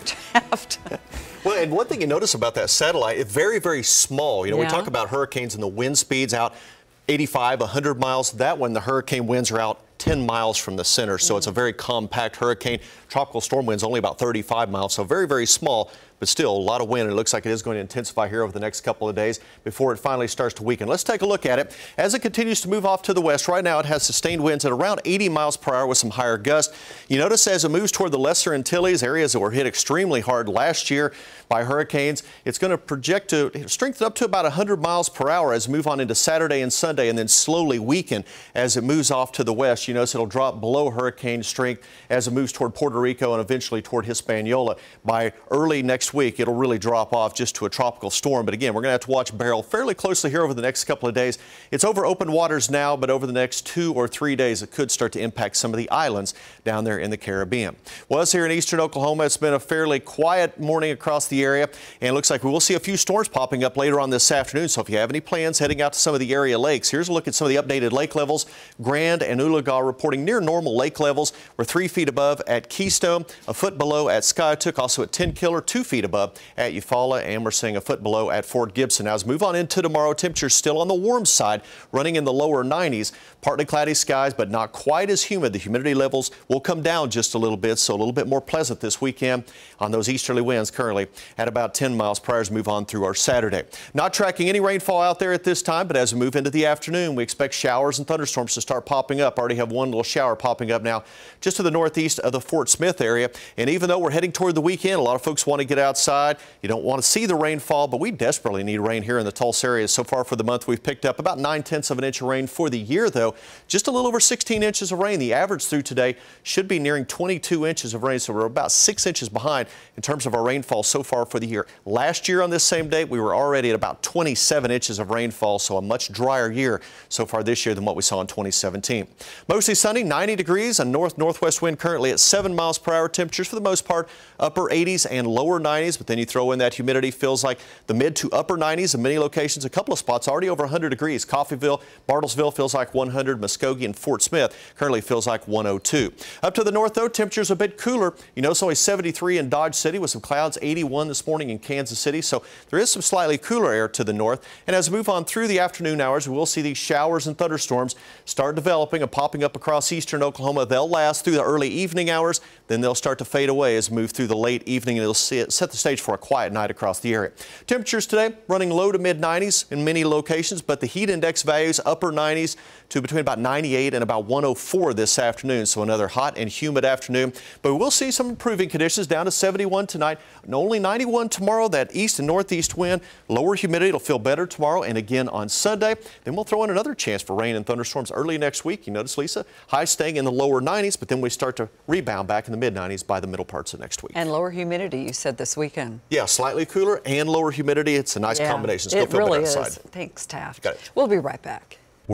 Taft. Well, and one thing you notice about that satellite, it's very, very small. You know, we talk about hurricanes and the wind speeds out 85, 100 miles. That one, the hurricane winds are out 10 miles from the center, so it's a very compact hurricane. Tropical storm winds only about 35 miles, so very, very small, but still a lot of wind. It looks like it is going to intensify here over the next couple of days before it finally starts to weaken. Let's take a look at it. As it continues to move off to the west, right now it has sustained winds at around 80 miles per hour with some higher gusts. You notice as it moves toward the Lesser Antilles, areas that were hit extremely hard last year by hurricanes, it's going to project to strengthen up to about 100 miles per hour as we move on into Saturday and Sunday, and then slowly weaken as it moves off to the west. You notice it'll drop below hurricane strength as it moves toward Puerto Rico and eventually toward Hispaniola. By early next week, it'll really drop off just to a tropical storm. But again, we're going to have to watch barrel fairly closely here over the next couple of days. It's over open waters now, but over the next 2 or 3 days, it could start to impact some of the islands down there in the Caribbean. Well, us here in eastern Oklahoma, it's been a fairly quiet morning across the area, and it looks like we will see a few storms popping up later on this afternoon. So if you have any plans heading out to some of the area lakes, here's a look at some of the updated lake levels. Grand and Oologah reporting near normal lake levels. We're 3 feet above at Keystone, a foot below at Skiatook, also at 10 Killer, 2 feet above at Eufaula, and we're seeing a foot below at Fort Gibson. Now, as we move on into tomorrow, temperatures still on the warm side, running in the lower 90s. Partly cloudy skies, but not quite as humid. The humidity levels will come down just a little bit, so a little bit more pleasant this weekend on those easterly winds currently at about 10 miles per hour as we move on through our Saturday. Not tracking any rainfall out there at this time, but as we move into the afternoon, we expect showers and thunderstorms to start popping up. Already have one little shower popping up now just to the northeast of the Fort Smith area. And even though we're heading toward the weekend, a lot of folks want to get outside. You don't want to see the rainfall, but we desperately need rain here in the Tulsa area. So far for the month, we've picked up about 9/10 of an inch of rain. For the year, though, just a little over 16 inches of rain. The average through today should be nearing 22 inches of rain, so we're about 6 inches behind in terms of our rainfall so far for the year. Last year on this same date, we were already at about 27 inches of rainfall, so a much drier year so far this year than what we saw in 2017. Mostly sunny, 90 degrees, a north-northwest wind currently at 7 miles per hour. Temperatures for the most part upper 80s and lower 90s, but then you throw in that humidity, feels like the mid to upper 90s in many locations. A couple of spots already over 100 degrees. Coffeyville, Bartlesville feels like 100, Muskogee and Fort Smith currently feels like 102. Up to the north, though, temperatures a bit cooler. You know, it's only 73 in Dodge City with some clouds, 81 this morning in Kansas City, so there is some slightly cooler air to the north. And as we move on through the afternoon hours, we will see these showers and thunderstorms start developing and popping up across eastern Oklahoma. They'll last through the early evening hours, then they'll start to fade away as we move through the late evening, and it'll set the stage for a quiet night across the area. Temperatures today running low to mid 90s in many locations, but the heat index values upper 90s to between about 98 and about 104 this afternoon. So another hot and humid afternoon, but we will see some improving conditions down to 71 tonight and only 91 tomorrow. That east and northeast wind, lower humidity, it'll feel better tomorrow and again on Sunday. Then we'll throw in another chance for rain and thunderstorms early next week. You notice, Lisa, highs staying in the lower 90s, but then we start to rebound back in the mid 90s by the middle parts of next week. And lower humidity, you said this weekend. Yeah, slightly cooler and lower humidity. It's a nice combination. It really is. Thanks, Taft. Got it. We'll be right back.